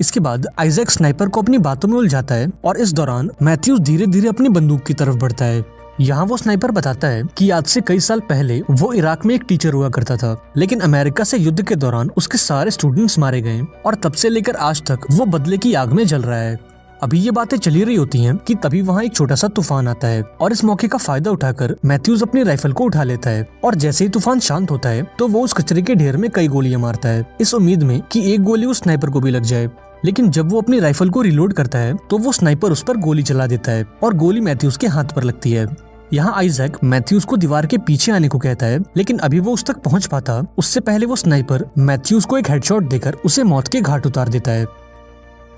इसके बाद Isaac sniper को अपनी बातों में उलझाता है और इस दौरान मैथ्यूज धीरे धीरे अपनी बंदूक की तरफ बढ़ता है। यहाँ वो स्नाइपर बताता है कि आज से कई साल पहले वो इराक में एक टीचर हुआ करता था, लेकिन अमेरिका से युद्ध के दौरान उसके सारे स्टूडेंट्स मारे गए और तब से लेकर आज तक वो बदले की आग में जल रहा है। अभी ये बातें चली रही होती हैं कि तभी वहाँ एक छोटा सा तूफान आता है और इस मौके का फायदा उठाकर मैथ्यूज अपनी राइफल को उठा लेता है और जैसे ही तूफान शांत होता है तो वो उस कचरे के ढेर में कई गोलियां मारता है, इस उम्मीद में कि एक गोली उस स्नाइपर को भी लग जाए। लेकिन जब वो अपनी राइफल को रिलोड करता है तो वो स्नाइपर उस पर गोली चला देता है और गोली मैथ्यूज के हाथ पर लगती है। यहाँ आइजैक मैथ्यूज को दीवार के पीछे आने को कहता है, लेकिन अभी वो उस तक पहुँच पाता उससे पहले वो स्नाइपर मैथ्यूज को एक हेडशॉट देकर उसे मौत के घाट उतार देता है।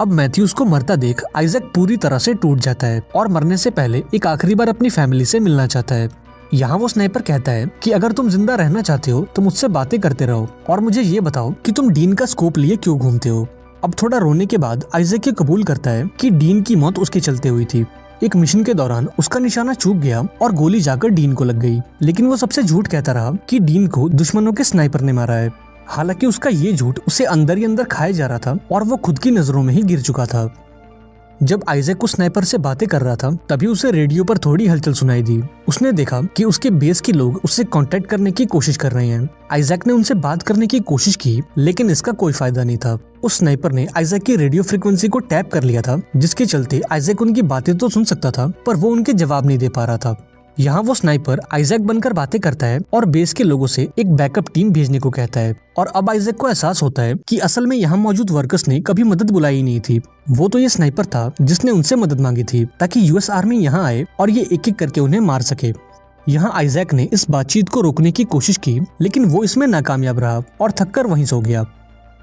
अब मैथ्यूज को मरता देख आइजैक पूरी तरह से टूट जाता है और मरने से पहले एक आखिरी बार अपनी फैमिली से मिलना चाहता है। यहाँ वो स्नाइपर कहता है कि अगर तुम जिंदा रहना चाहते हो तो मुझसे बातें करते रहो और मुझे ये बताओ कि तुम डीन का स्कोप लिए क्यों घूमते हो। अब थोड़ा रोने के बाद आइजैक ये कबूल करता है कि डीन की मौत उसके चलते हुई थी। एक मिशन के दौरान उसका निशाना चूक गया और गोली जाकर डीन को लग गई, लेकिन वो सबसे झूठ कहता रहा कि डीन को दुश्मनों के स्नाइपर ने मारा है। हालांकि उसका ये झूठ उसे अंदर ही अंदर खाया जा रहा था और वो खुद की नजरों में ही गिर चुका था। जब आइजैक उस स्नाइपर से बातें कर रहा था तभी उसे रेडियो पर थोड़ी हलचल सुनाई दी। उसने देखा कि उसके बेस के लोग उससे कांटेक्ट करने की कोशिश कर रहे हैं। आइजैक ने उनसे बात करने की कोशिश की, लेकिन इसका कोई फायदा नहीं था। उस स्नाइपर ने आइजैक की रेडियो फ्रीक्वेंसी को टैप कर लिया था, जिसके चलते आइजैक उनकी बातें तो सुन सकता था पर वो उनके जवाब नहीं दे पा रहा था। यहाँ वो स्नाइपर आइजैक बनकर बातें करता है और बेस के लोगों से एक बैकअप टीम भेजने को कहता है और अब आइजैक को एहसास होता है कि असल में यहाँ मौजूद वर्कर्स ने कभी मदद बुलाई नहीं थी। वो तो ये स्नाइपर था जिसने उनसे मदद मांगी थी ताकि यूएस आर्मी यहाँ आए और ये एक एक करके उन्हें मार सके। यहाँ आइजैक ने इस बातचीत को रोकने की कोशिश की, लेकिन वो इसमें नाकामयाब रहा और थककर वहीं सो गया।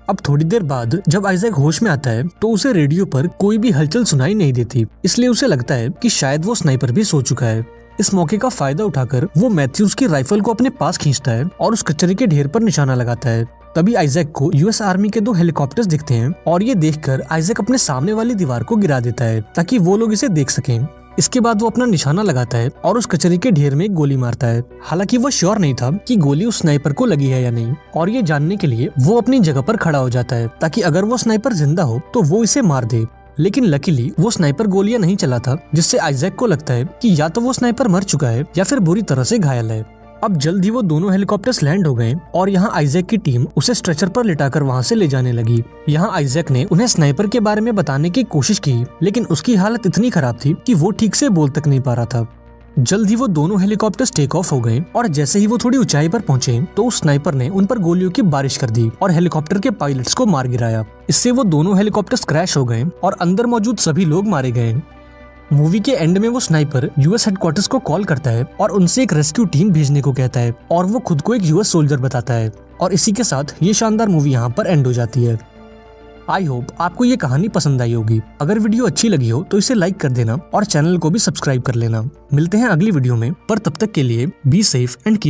अब थोड़ी देर बाद जब आइजैक होश में आता है तो उसे रेडियो पर कोई भी हलचल सुनाई नहीं देती, इसलिए उसे लगता है कि शायद वो स्नाइपर भी सो चुका है। इस मौके का फायदा उठाकर वो मैथ्यूज की राइफल को अपने पास खींचता है और उस कचरे के ढेर पर निशाना लगाता है। तभी आइजैक को यूएस आर्मी के 2 हेलीकॉप्टर्स दिखते हैं और ये देखकर आइजैक अपने सामने वाली दीवार को गिरा देता है ताकि वो लोग इसे देख सकें। इसके बाद वो अपना निशाना लगाता है और उस कचरे के ढेर में एक गोली मारता है। हालांकि वो श्योर नहीं था कि गोली उस स्नाइपर को लगी है या नहीं, और ये जानने के लिए वो अपनी जगह पर खड़ा हो जाता है ताकि अगर वो स्नाइपर जिंदा हो तो वो इसे मार दे। लेकिन लकीली वो स्नाइपर गोलियां नहीं चलाता, जिससे आइजैक को लगता है कि या तो वो स्नाइपर मर चुका है या फिर बुरी तरह से घायल है। अब जल्द ही वो दोनों हेलीकॉप्टर्स लैंड हो गए और यहाँ आइजैक की टीम उसे स्ट्रेचर पर लिटाकर वहाँ से ले जाने लगी। यहाँ आइजैक ने उन्हें स्नाइपर के बारे में बताने की कोशिश की, लेकिन उसकी हालत इतनी खराब थी कि वो ठीक से बोल तक नहीं पा रहा था। जल्द ही वो दोनों हेलीकॉप्टर्स टेक ऑफ हो गए और जैसे ही वो थोड़ी ऊंचाई पर पहुंचे तो उस स्नाइपर ने उन पर गोलियों की बारिश कर दी और हेलीकॉप्टर के पायलट्स को मार गिराया। इससे वो दोनों हेलीकॉप्टर्स क्रैश हो गए और अंदर मौजूद सभी लोग मारे गए। मूवी के एंड में वो स्नाइपर यूएस हेडक्वार्टर्स को कॉल करता है और उनसे एक रेस्क्यू टीम भेजने को कहता है और वो खुद को एक यूएस सोल्जर बताता है। और इसी के साथ ये शानदार मूवी यहाँ पर एंड हो जाती है। आई होप आपको ये कहानी पसंद आई होगी। अगर वीडियो अच्छी लगी हो तो इसे लाइक कर देना और चैनल को भी सब्सक्राइब कर लेना। मिलते हैं अगली वीडियो में, पर तब तक के लिए बी सेफ एंड